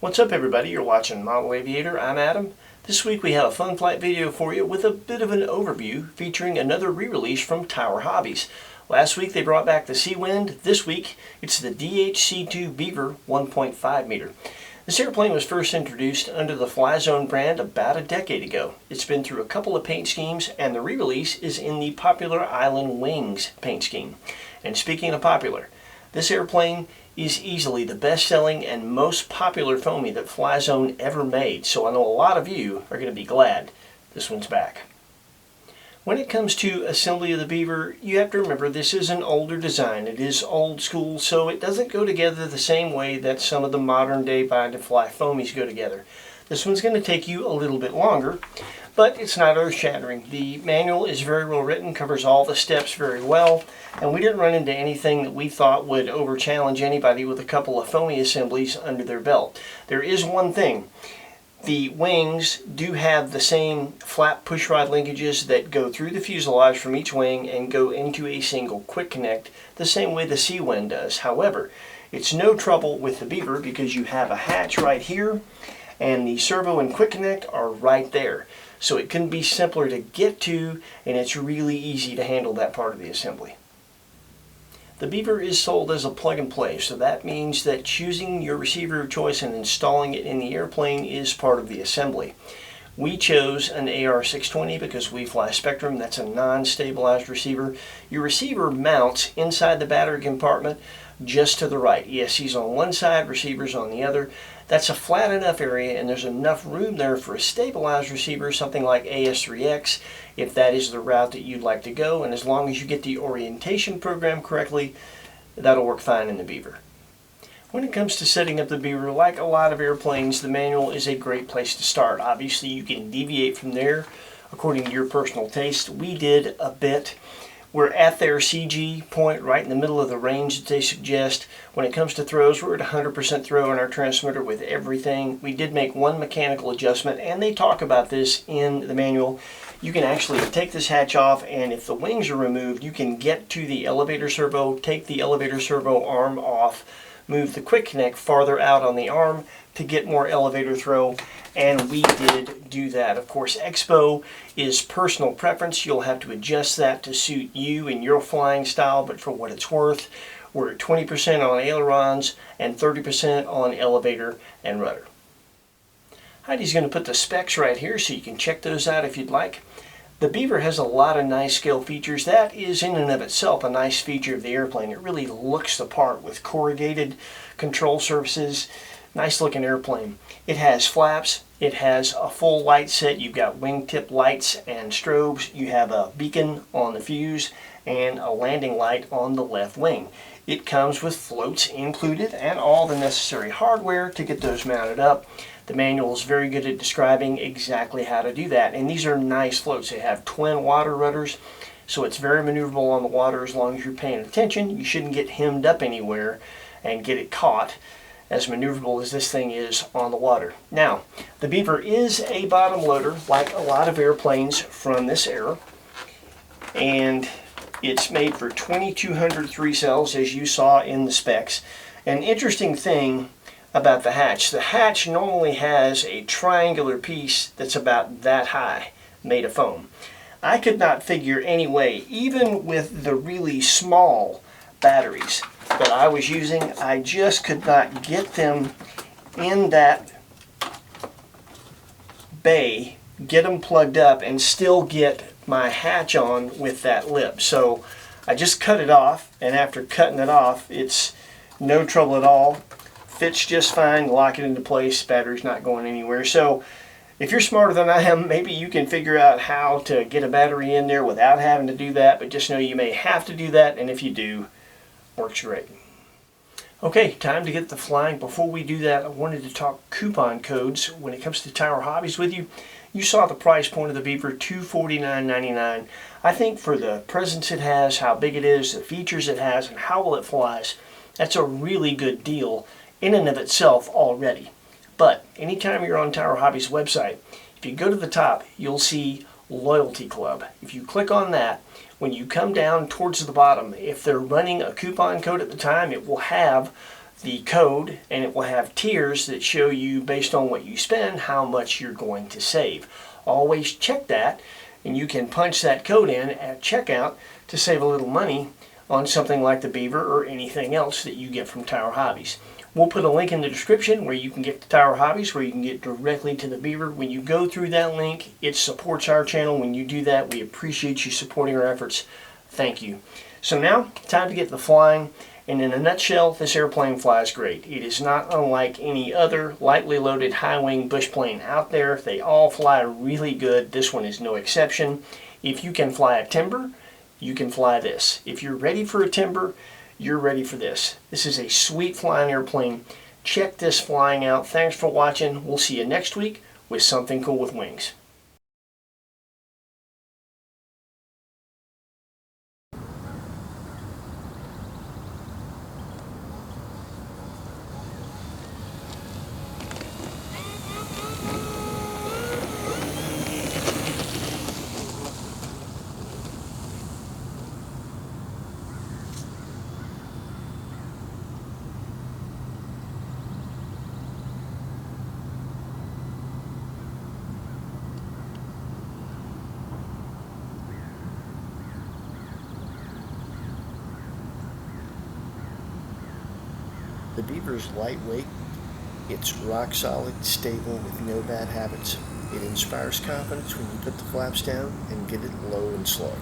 What's up everybody, you're watching Model Aviator, I'm Adam. This week we have a fun flight video for you with a bit of an overview featuring another re-release from Tower Hobbies. Last week they brought back the Seawind, this week it's the DHC-2 Beaver 1.5m. This airplane was first introduced under the Fly Zone brand about a decade ago. It's been through a couple of paint schemes and the re-release is in the popular Island Wings paint scheme. And speaking of popular, this airplane is easily the best-selling and most popular foamy that Fly Zone ever made, so I know a lot of you are going to be glad this one's back. When it comes to assembly of the Beaver, you have to remember this is an older design. It is old school, so it doesn't go together the same way that some of the modern day bind and fly foamies go together. This one's going to take you a little bit longer, but it's not earth-shattering. The manual is very well written, covers all the steps very well, and we didn't run into anything that we thought would over-challenge anybody with a couple of foamy assemblies under their belt. There is one thing. The wings do have the same flap pushrod linkages that go through the fuselage from each wing and go into a single quick connect, the same way the Seawind does. However, it's no trouble with the Beaver because you have a hatch right here, and the servo and quick connect are right there. So it couldn't be simpler to get to, and it's really easy to handle that part of the assembly. The Beaver is sold as a plug and play, so that means that choosing your receiver of choice and installing it in the airplane is part of the assembly. We chose an AR620 because we fly Spectrum. That's a non-stabilized receiver. Your receiver mounts inside the battery compartment just to the right. ESC's on one side, receivers on the other. That's a flat enough area and there's enough room there for a stabilized receiver, something like AS3X, if that is the route that you'd like to go, and as long as you get the orientation program correctly, that'll work fine in the Beaver. When it comes to setting up the Beaver, like a lot of airplanes, the manual is a great place to start. Obviously you can deviate from there according to your personal taste. We did a bit. We're at their CG point right in the middle of the range that they suggest. When it comes to throws, we're at 100% throw in our transmitter with everything. We did make one mechanical adjustment, and they talk about this in the manual. You can actually take this hatch off, and if the wings are removed, you can get to the elevator servo, take the elevator servo arm off, move the quick connect farther out on the arm to get more elevator throw, and we did do that. Of course, Expo is personal preference. You'll have to adjust that to suit you and your flying style, but for what it's worth, we're at 20% on ailerons and 30% on elevator and rudder. Heidi's going to put the specs right here so you can check those out if you'd like. The Beaver has a lot of nice scale features. That is in and of itself a nice feature of the airplane. It really looks the part with corrugated control surfaces. Nice looking airplane. It has flaps. It has a full light set. You've got wingtip lights and strobes. You have a beacon on the fuse and a landing light on the left wing. It comes with floats included and all the necessary hardware to get those mounted up. The manual is very good at describing exactly how to do that, and these are nice floats. They have twin water rudders, so it's very maneuverable on the water as long as you're paying attention. You shouldn't get hemmed up anywhere and get it caught, as maneuverable as this thing is on the water. Now, the Beaver is a bottom loader like a lot of airplanes from this era, and it's made for 2200 3 cells as you saw in the specs. An interesting thing about the hatch normally has a triangular piece that's about that high, made of foam. I could not figure any way, even with the really small batteries that I was using, I just could not get them in that bay, get them plugged up, and still get my hatch on with that lip. So I just cut it off, and after cutting it off, it's no trouble at all. Fits just fine, lock it into place, battery's not going anywhere. So if you're smarter than I am, maybe you can figure out how to get a battery in there without having to do that, but just know you may have to do that, and if you do, works great. Okay, time to get the flying. Before we do that, I wanted to talk coupon codes when it comes to Tower Hobbies with you. You saw the price point of the Beaver, $249.99. I think for the presence it has, how big it is, the features it has, and how well it flies, that's a really good deal in and of itself already. But anytime you're on Tower Hobbies website, if you go to the top, you'll see Loyalty Club. If you click on that, when you come down towards the bottom, if they're running a coupon code at the time, it will have the code, and it will have tiers that show you, based on what you spend, how much you're going to save. Always check that, and you can punch that code in at checkout to save a little money on something like the Beaver or anything else that you get from Tower Hobbies. We'll put a link in the description where you can get to Tower Hobbies, where you can get directly to the Beaver. When you go through that link, it supports our channel. When you do that, we appreciate you supporting our efforts. Thank you. So now, time to get the flying. And in a nutshell, this airplane flies great. It is not unlike any other lightly loaded high-wing bush plane out there. They all fly really good. This one is no exception. If you can fly a timber, you can fly this. If you're ready for a timber, you're ready for this. This is a sweet flying airplane. Check this flying out. Thanks for watching. We'll see you next week with something cool with wings. The Beaver's lightweight, it's rock solid, stable, with no bad habits. It inspires confidence when you put the flaps down and get it low and slow.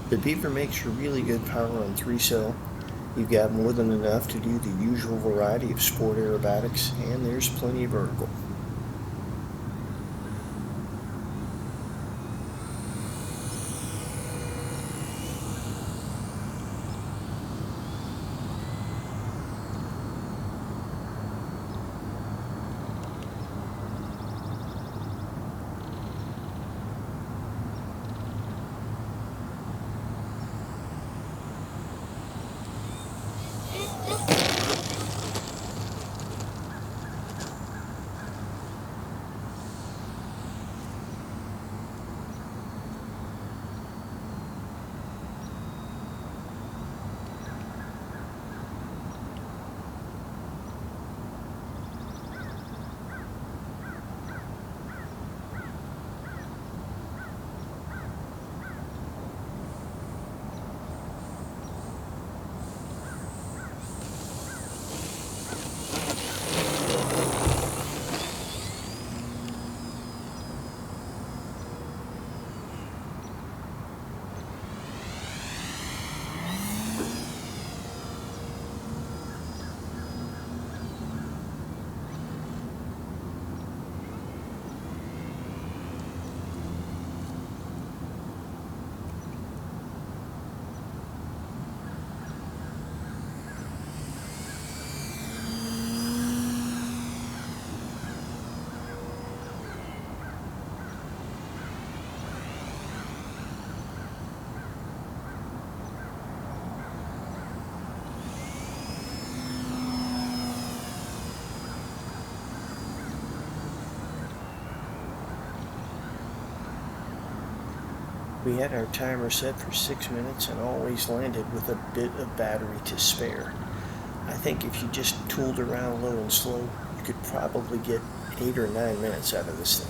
The Beaver makes a really good power on 3-cell. You've got more than enough to do the usual variety of sport aerobatics, and there's plenty of vertical. We had our timer set for 6 minutes and always landed with a bit of battery to spare. I think if you just tooled around low and slow, you could probably get 8 or 9 minutes out of this thing.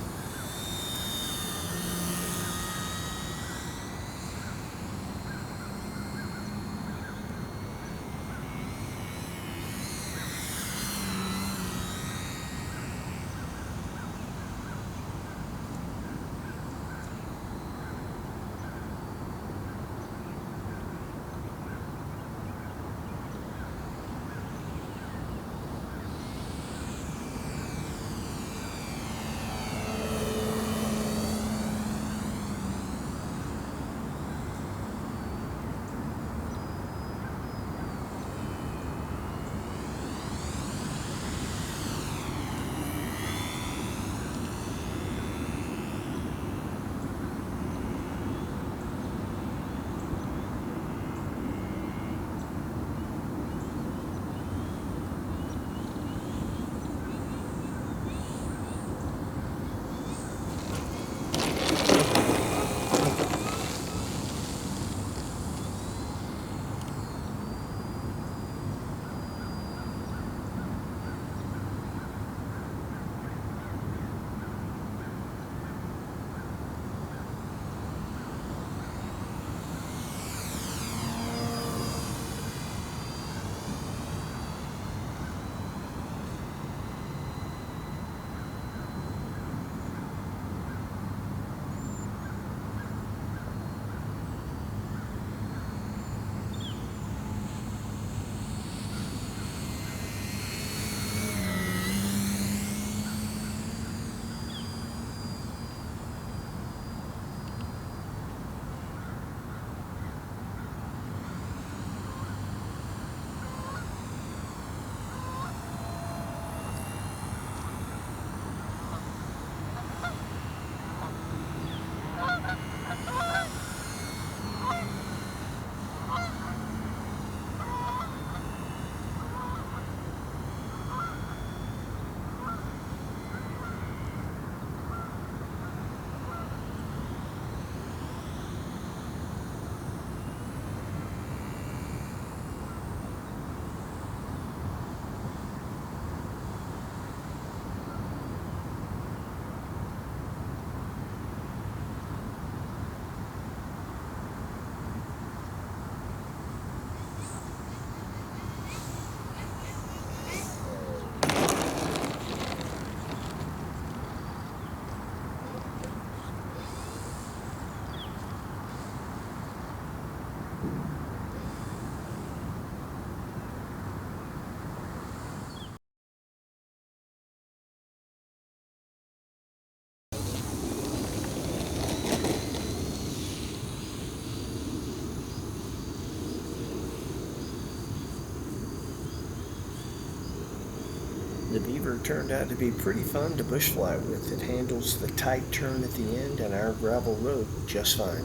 Beaver turned out to be pretty fun to bush fly with. It handles the tight turn at the end and our gravel road just fine.